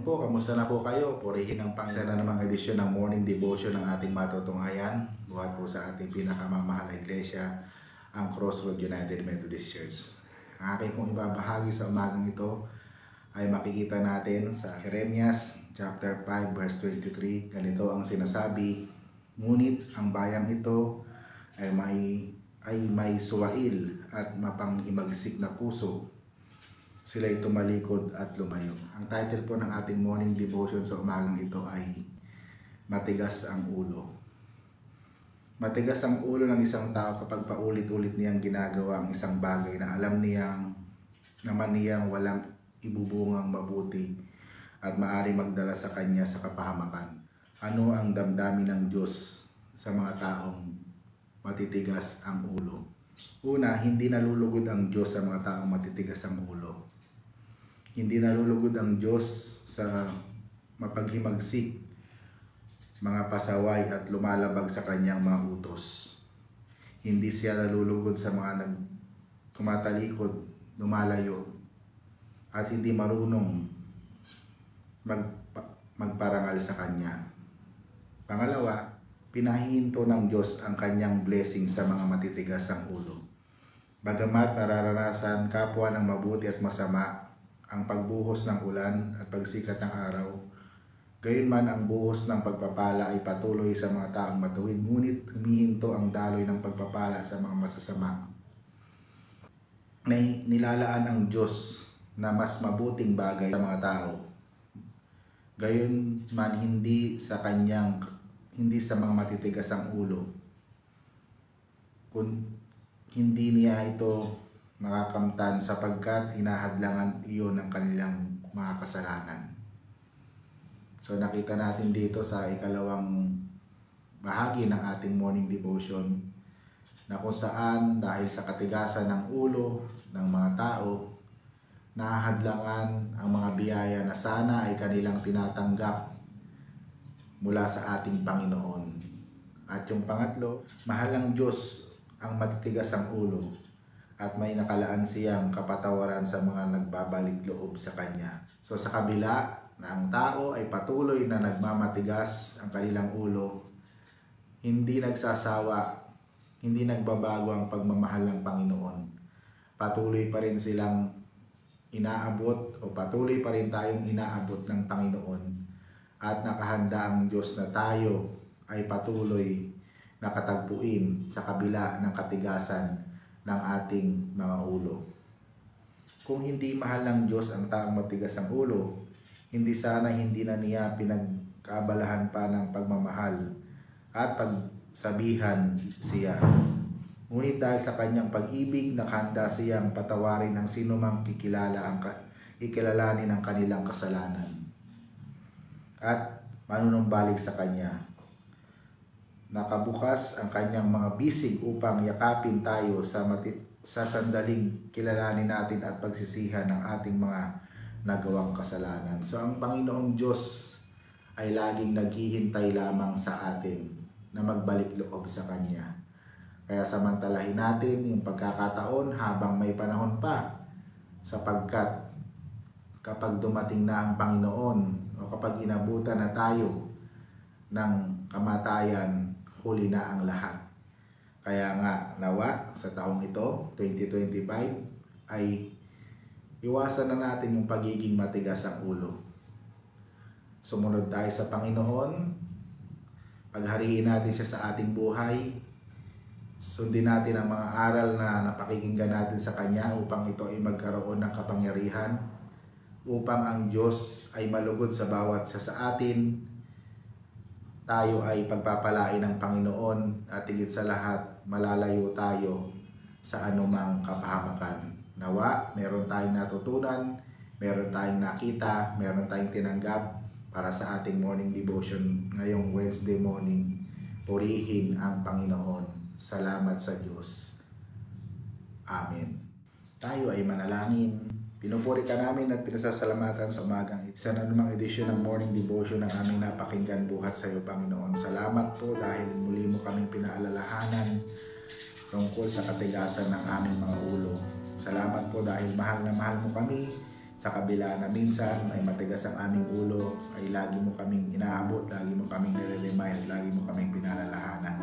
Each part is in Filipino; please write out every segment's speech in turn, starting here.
po, kamusta na po kayo? Purihin ang isa na namang edisyon ng morning devotion ng ating matutunghayan. Buhat po sa ating pinakamamahal na iglesia, ang Crossroad United Methodist Church. Ang aking pong ibabahagi sa umagang ito ay makikita natin sa Jeremias chapter 5 verse 23. Ganito ang sinasabi, ngunit ang bayang ito ay may suwail at mapanghimagsik na puso. Sila'y tumalikod at lumayo. Ang title po ng ating morning devotion sa umagang ito ay Matigas ang Ulo. Matigas ang ulo ng isang tao kapag paulit-ulit niyang ginagawa ang isang bagay na alam niyang walang ibubungang mabuti at maaari magdala sa kanya sa kapahamakan. Ano ang damdamin ng Diyos sa mga taong matitigas ang ulo? Una, hindi nalulugod ang Diyos sa mga taong matitigas ang ulo. Hindi nalulugod ang Diyos sa mapaghimagsik, mga pasaway at lumalabag sa kanyang mga utos. Hindi siya nalulugod sa mga tumatalikod, lumalayo, at hindi marunong magparangal sa kanya. Pangalawa, pinahihinto ng Diyos ang kanyang blessing sa mga matitigas ang ulo. Bagamat nararanasan kapwa ng mabuti at masama ang pagbuhos ng ulan at pagsikat ng araw, gayunman ang buhos ng pagpapala ay patuloy sa mga taong matuwid, ngunit humihinto ang daloy ng pagpapala sa mga masasama. May nilalaan ang Diyos na mas mabuting bagay sa mga tao, gayunman hindi sa mga matitigas ang ulo. Kung hindi niya ito nakakamtan sapagkat hinahadlangan iyon ng kanilang mga kasalanan. So nakita natin dito sa ikalawang bahagi ng ating morning devotion na kung saan dahil sa katigasan ng ulo ng mga tao, nahahadlangan ang mga biyaya na sana ay kanilang tinatanggap mula sa ating Panginoon. At yung pangatlo, mahal ng Diyos ang matitigas ang ulo at may nakalaan siyang kapatawaran sa mga nagbabalik loob sa Kanya. So sa kabila na ang tao ay patuloy na nagmamatigas ang kanilang ulo, hindi nagsasawa, hindi nagbabago ang pagmamahal ng Panginoon. Patuloy pa rin silang inaabot o patuloy pa rin tayong inaabot ng Panginoon at nakahanda ang Diyos na tayo ay patuloy nakatagpuin sa kabila ng katigasan ng ating mga ulo. Kung hindi mahal ng Diyos ang taong matigas ang ulo, hindi na niya pinagkabalahan pa ng pagmamahal at pagsabihan siya. Ngunit dahil sa kanyang pag-ibig, nakahanda siyang patawarin ang sinumang ikilalanin ang kanilang kasalanan at manunumbalik sa kanya. Nakabukas ang kanyang mga bisig upang yakapin tayo sa sandaling kilalanin natin at pagsisihan ng ating mga nagawang kasalanan. So ang Panginoong Diyos ay laging naghihintay lamang sa atin na magbalik loob sa Kanya. Kaya samantalahin natin yung pagkakataon habang may panahon pa, sapagkat kapag dumating na ang Panginoon o kapag inabutan na tayo ng kamatayan, huli na ang lahat. Kaya nga nawa sa taong ito, 2025, ay iwasan na natin yung pagiging matigas ang ulo. Sumunod tayo sa Panginoon, paghariin natin siya sa ating buhay, sundin natin ang mga aral na napakikinggan natin sa Kanya upang ito ay magkaroon ng kapangyarihan, upang ang Diyos ay malugod sa bawat sa atin. Tayo ay pagpapalain ng Panginoon at higit sa lahat, malalayo tayo sa anumang kapahamakan. Nawa, meron tayong natutunan, meron tayong nakita, meron tayong tinanggap para sa ating morning devotion ngayong Wednesday morning. Purihin ang Panginoon. Salamat sa Diyos. Amen. Tayo ay manalangin. Pinupuri ka namin at pinasasalamatan sa umagang isa na namang edisyon ng morning devotion ng aming napakinggan buhat sa iyo, Panginoon. Salamat po dahil muli mo kaming pinaalalahanan tungkol sa katigasan ng aming mga ulo. Salamat po dahil mahal na mahal mo kami. sa kabila na minsan ay matigas ang aming ulo, ay lagi mo kaming inaabot, lagi mo kaming nire-remind, lagi mo kaming pinalalahanan.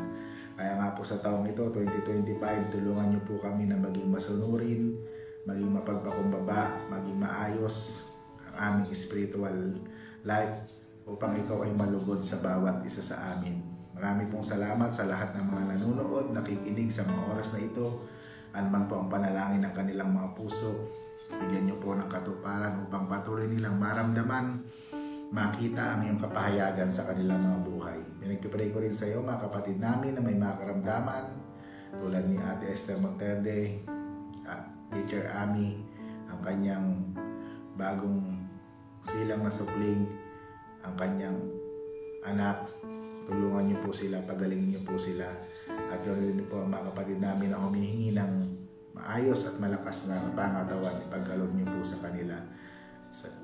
Kaya nga po sa taong ito, 2025, tulungan niyo po kami na maging masunurin, maging mapagpakumbaba, maging maayos ang aming spiritual life upang ikaw ay malugod sa bawat isa sa amin. Marami pong salamat sa lahat ng mga nanonood, nakikinig sa mga oras na ito. Anuman po ang panalangin ng kanilang mga puso, bigyan niyo po ng katuparan upang patuloy nilang maramdaman, makita ang iyong kapahayagan sa kanilang mga buhay. Pinagpipray ko rin sa iyo mga kapatid namin na may mga karamdaman tulad ni Ate Esther Monterde, Teacher Ami, ang kanyang bagong silang na supling, ang kanyang anak. Tulungan niyo po sila, pagalingin niyo po sila. At ganoon din po ang mga kapatid namin na humihingi ng maayos at malakas na pangatawan, ipagkaloob niyo po sa kanila.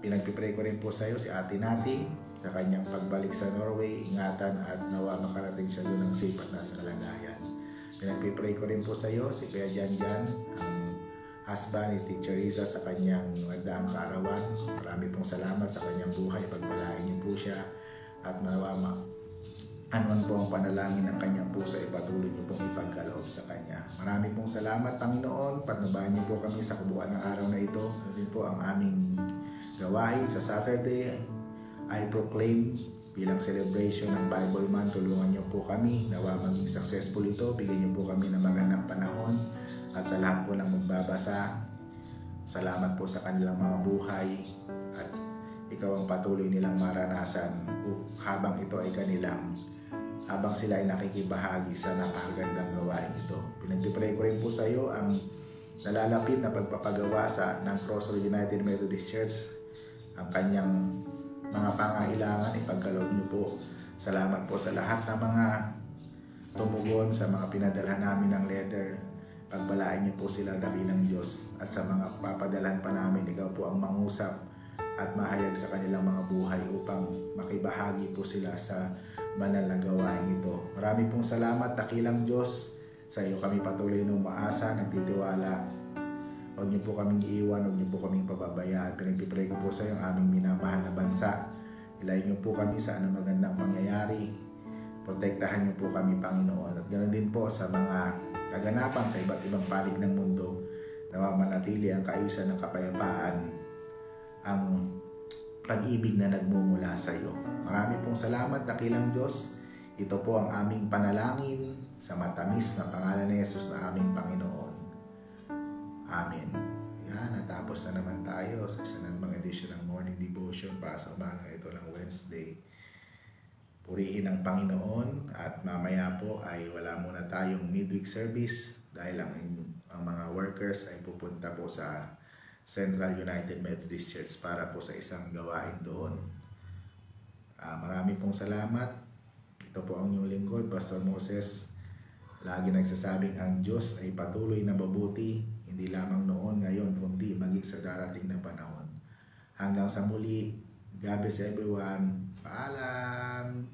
Pinagpipray ko rin po sa iyo si Ate Nati sa kanyang pagbalik sa Norway, ingatan at nawa makarating siya doon ng safe at nasa kalagayan. Pinagpipray ko rin po sa iyo si Kuya Janjan, ang husband ni Teacher Riza, sa kanyang nagdaang kaarawan. Marami pong salamat sa kanyang buhay, pagpalain niyo po siya at nawa anuman po ang panalangin ng kanyang puso, ipatuloy niyo pong ipagkaloob sa kanya. Marami pong salamat, Panginoon. Patnubayan niyo po kami sa kabuuan ng araw na ito. Ito din po ang aming gawain sa Saturday. I proclaim bilang celebration ng Bible Month. Tulungan niyo po kami nawa maging successful ito. Bigyan niyo po kami ng magandang panahon. At sa lahat po ng magbabasa, salamat po sa kanilang mga buhay. At ikaw ang patuloy nilang maranasan habang ito ay habang sila ay nakikibahagi sa napakagandang gawain ito. Pinagpipray ko rin po sa iyo ang nalalapit na pagpapagawa ng Crossroad United Methodist Church. Ang kanyang mga pangailangan, ipagkaloob niyo po. Salamat po sa lahat ng mga tumugon, sa mga pinadalhan namin ng letter. Pagbalain niyo po sila, dakilang Diyos. At sa mga papadalhan pa namin, ikaw po ang mangusap at mahayag sa kanilang mga buhay upang makibahagi po sila sa banal na gawain ito. Marami pong salamat, dakilang Diyos. Sa iyo kami patuloy na umaasa, nagtitiwala. Huwag niyo po kaming iiwan, huwag niyo po kaming pababayaan. Pinagpipray ko po sa iyo ang aming minamahal na bansa. Ilayin niyo po kami sa anong magandang pangyayari. Protektahan niyo po kami, Panginoon. At ganoon din po sa mga kaganapan sa iba't ibang panig ng mundo, na manatili ang kaayusan ng kapayapaan, ang pag-ibig na nagmumula sa iyo. Marami pong salamat, dakilang Diyos. Ito po ang aming panalangin sa matamis na pangalan ni Jesus na aming Panginoon. Amen. Yan, natapos na naman tayo sa isa namang edisyon ng Morning Devotion para sa umaga ito ng Wednesday. Purihin ang Panginoon at mamaya po ay wala muna tayong midweek service dahil ang mga workers ay pupunta po sa Central United Methodist Church para po sa isang gawain doon. Marami pong salamat. Ito po ang inyong lingkod, Pastor Moses. Lagi nagsasabing ang Diyos ay patuloy na mabuti, hindi lamang noon, ngayon, kundi maging sa darating na panahon. Hanggang sa muli, God bless everyone. Paalam!